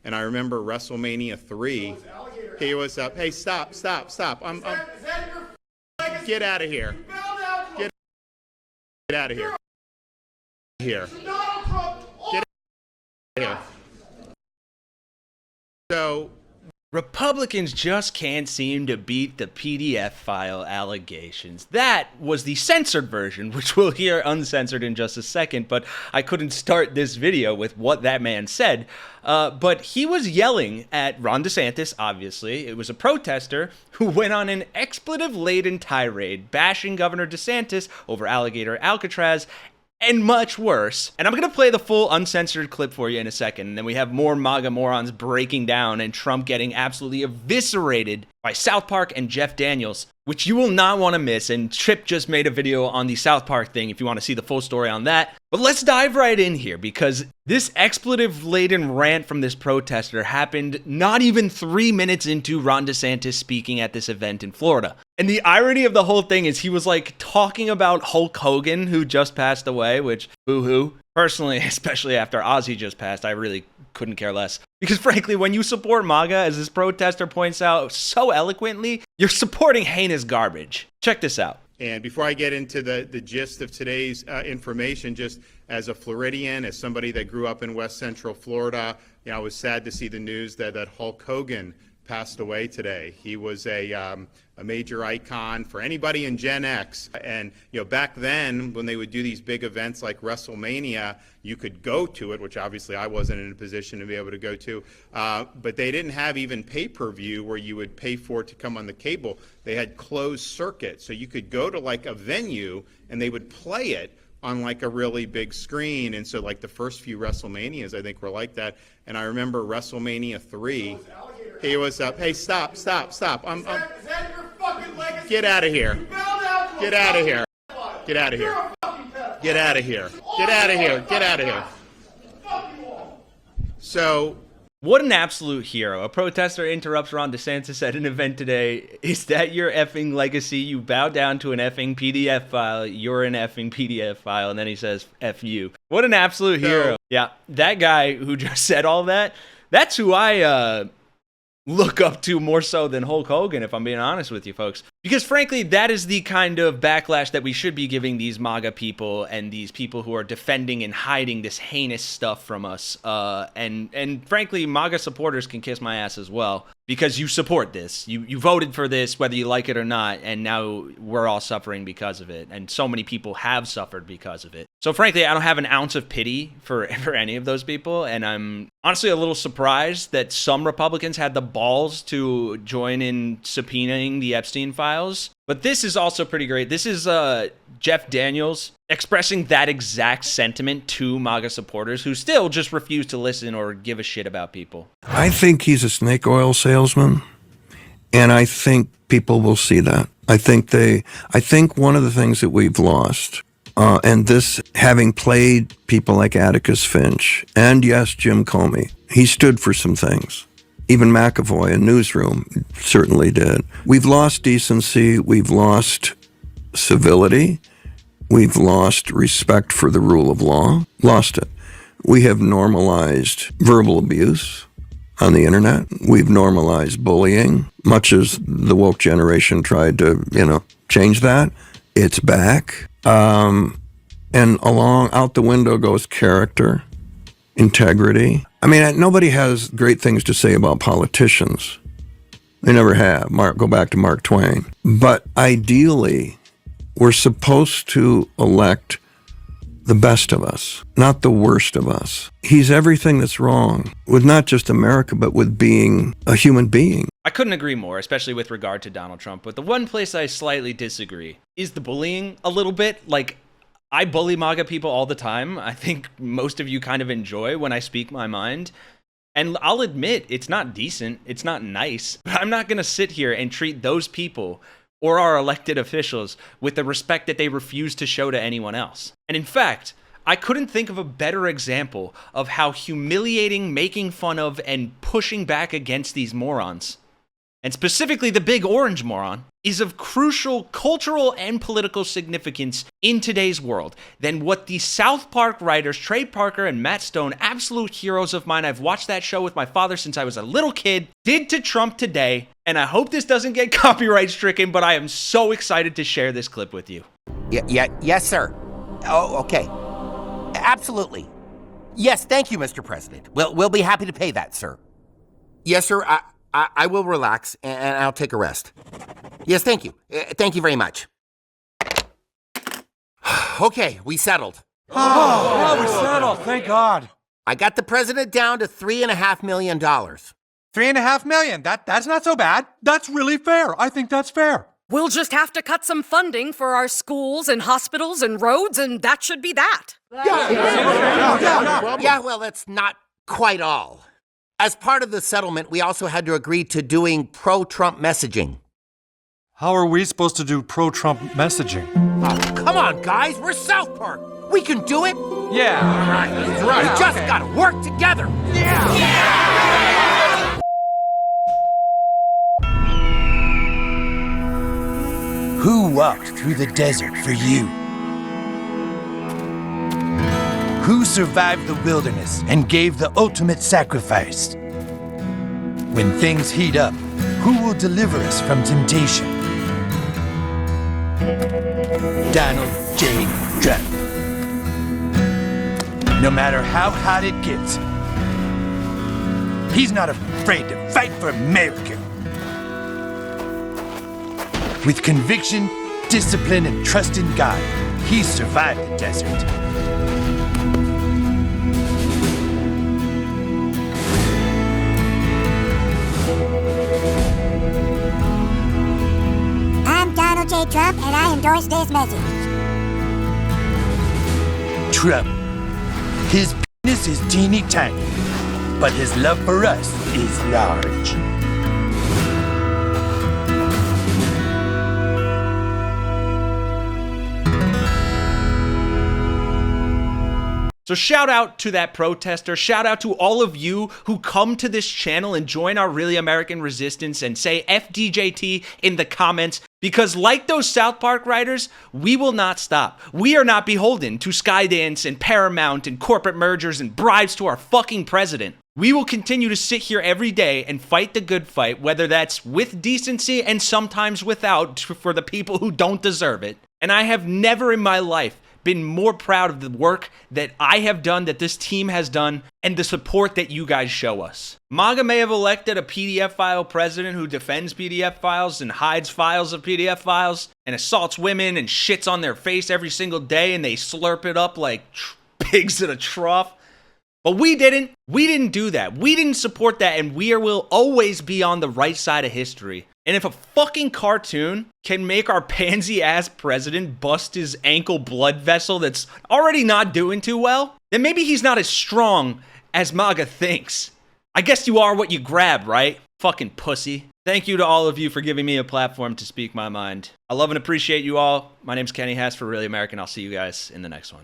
And I remember WrestleMania 3. He was up. Hey, stop. Get out of here. Get out of here. Get out of here. So Republicans just can't seem to beat the PDF file allegations. That was the censored version, which we'll hear uncensored in just a second, but I couldn't start this video with what that man said. But he was yelling at Ron DeSantis, obviously. It was a protester who went on an expletive-laden tirade, bashing Governor DeSantis over alligator Alcatraz, and much worse. And I'm going to play the full uncensored clip for you in a second. And then we have more MAGA morons breaking down and Trump getting absolutely eviscerated by South Park and Jeff Daniels, which you will not want to miss. And Chip just made a video on the South Park thing if you want to see the full story on that. But let's dive right in here, because this expletive-laden rant from this protester happened not even 3 minutes into Ron DeSantis speaking at this event in Florida. And the irony of the whole thing is he was like talking about Hulk Hogan, who just passed away, which boo-hoo. Personally, especially after Ozzy just passed, I really couldn't care less. Because frankly, when you support MAGA, as this protester points out so eloquently, you're supporting heinous garbage. Check this out. And before I get into the gist of today's information, just as a Floridian, as somebody that grew up in West Central Florida, I was sad to see the news that Hulk Hogan passed away today. He was a major icon for anybody in Gen X. And back then, when they would do these big events like WrestleMania, you could go to it, which obviously I wasn't in a position to be able to go to. But they didn't have even pay-per-view where you would pay for it to come on the cable. They had closed circuit, so you could go to like a venue and they would play it on like a really big screen. And so like the first few WrestleManias, I think, were like that. And I remember WrestleMania 3. He was up. Hey, stop. Is that your fucking legacy? Get out of here. Get out of here. Get out of here. Get out of here. Get out of here. Get out of here. So, what an absolute hero. A protester interrupts Ron DeSantis at an event today. Is that your effing legacy? You bow down to an effing PDF file. You're an effing PDF file. And then he says, F you. What an absolute hero. Yeah, that guy who just said all that, that's who I look up to more so than Hulk Hogan, if I'm being honest with you folks. Because frankly, that is the kind of backlash that we should be giving these MAGA people and these people who are defending and hiding this heinous stuff from us. And frankly, MAGA supporters can kiss my ass as well, because you support this. You voted for this, whether you like it or not, and now we're all suffering because of it. And so many people have suffered because of it. So frankly, I don't have an ounce of pity for any of those people, and I'm honestly a little surprised that some Republicans had the balls to join in subpoenaing the Epstein Files. But this is also pretty great. This is Jeff Daniels expressing that exact sentiment to MAGA supporters who still just refuse to listen or give a shit about people. I think he's a snake oil salesman, and I think people will see that. I think one of the things that we've lost, and this having played people like Atticus Finch, and yes, Jim Comey, he stood for some things. Even McAvoy in Newsroom certainly did. We've lost decency, we've lost civility, we've lost respect for the rule of law, lost it. We have normalized verbal abuse on the internet. We've normalized bullying, much as the woke generation tried to, change that. It's back. And out the window goes character, integrity. I mean, nobody has great things to say about politicians. They never have. Go back to Mark Twain. But ideally, we're supposed to elect the best of us, not the worst of us. He's everything that's wrong with not just America, but with being a human being. I couldn't agree more, especially with regard to Donald Trump. But the one place I slightly disagree is the bullying a little bit. Like, I bully MAGA people all the time. I think most of you kind of enjoy when I speak my mind. And I'll admit, it's not decent. It's not nice. But I'm not going to sit here and treat those people or our elected officials with the respect that they refuse to show to anyone else. And in fact, I couldn't think of a better example of how humiliating making fun of and pushing back against these morons and specifically the big orange moron, is of crucial cultural and political significance in today's world than what the South Park writers Trey Parker and Matt Stone, absolute heroes of mine, I've watched that show with my father since I was a little kid, did to Trump today. And I hope this doesn't get copyright stricken, but I am so excited to share this clip with you. Yes, sir. Oh, okay. Absolutely. Yes, thank you, Mr. President. We'll be happy to pay that, sir. Yes, sir. I will relax and I'll take a rest. Yes, thank you. Thank you very much. Okay, we settled. Oh, we settled. Thank God. I got the president down to $3.5 million. $3.5 million. That's not so bad. That's really fair. I think that's fair. We'll just have to cut some funding for our schools and hospitals and roads, and that should be that. Yeah, well, that's not quite all. As part of the settlement, we also had to agree to doing pro-Trump messaging. How are we supposed to do pro-Trump messaging? Oh, come on, guys. We're South Park. We can do it. Yeah. All right. That's right. We just gotta work together. Yeah. Who walked through the desert for you? Who survived the wilderness and gave the ultimate sacrifice? When things heat up, who will deliver us from temptation? Donald J. Trump. No matter how hot it gets, he's not afraid to fight for America. With conviction, discipline, and trust in God, he survived the desert. I'm Donald J. Trump, and I endorse this message. Trump. His penis is teeny tiny, but his love for us is large. So shout out to that protester, shout out to all of you who come to this channel and join our Really American Resistance and say FDJT in the comments, because like those South Park writers, we will not stop. We are not beholden to Skydance and Paramount and corporate mergers and bribes to our fucking president. We will continue to sit here every day and fight the good fight, whether that's with decency and sometimes without, for the people who don't deserve it. And I have never in my life been more proud of the work that I have done, that this team has done, and the support that you guys show us. MAGA may have elected a PDF file president who defends PDF files and hides files of PDF files and assaults women and shits on their face every single day and they slurp it up like pigs in a trough. But we didn't. We didn't do that. We didn't support that, and we will always be on the right side of history. And if a fucking cartoon can make our pansy-ass president bust his ankle blood vessel that's already not doing too well, then maybe he's not as strong as MAGA thinks. I guess you are what you grab, right? Fucking pussy. Thank you to all of you for giving me a platform to speak my mind. I love and appreciate you all. My name's Kenny Hesse for Really American. I'll see you guys in the next one.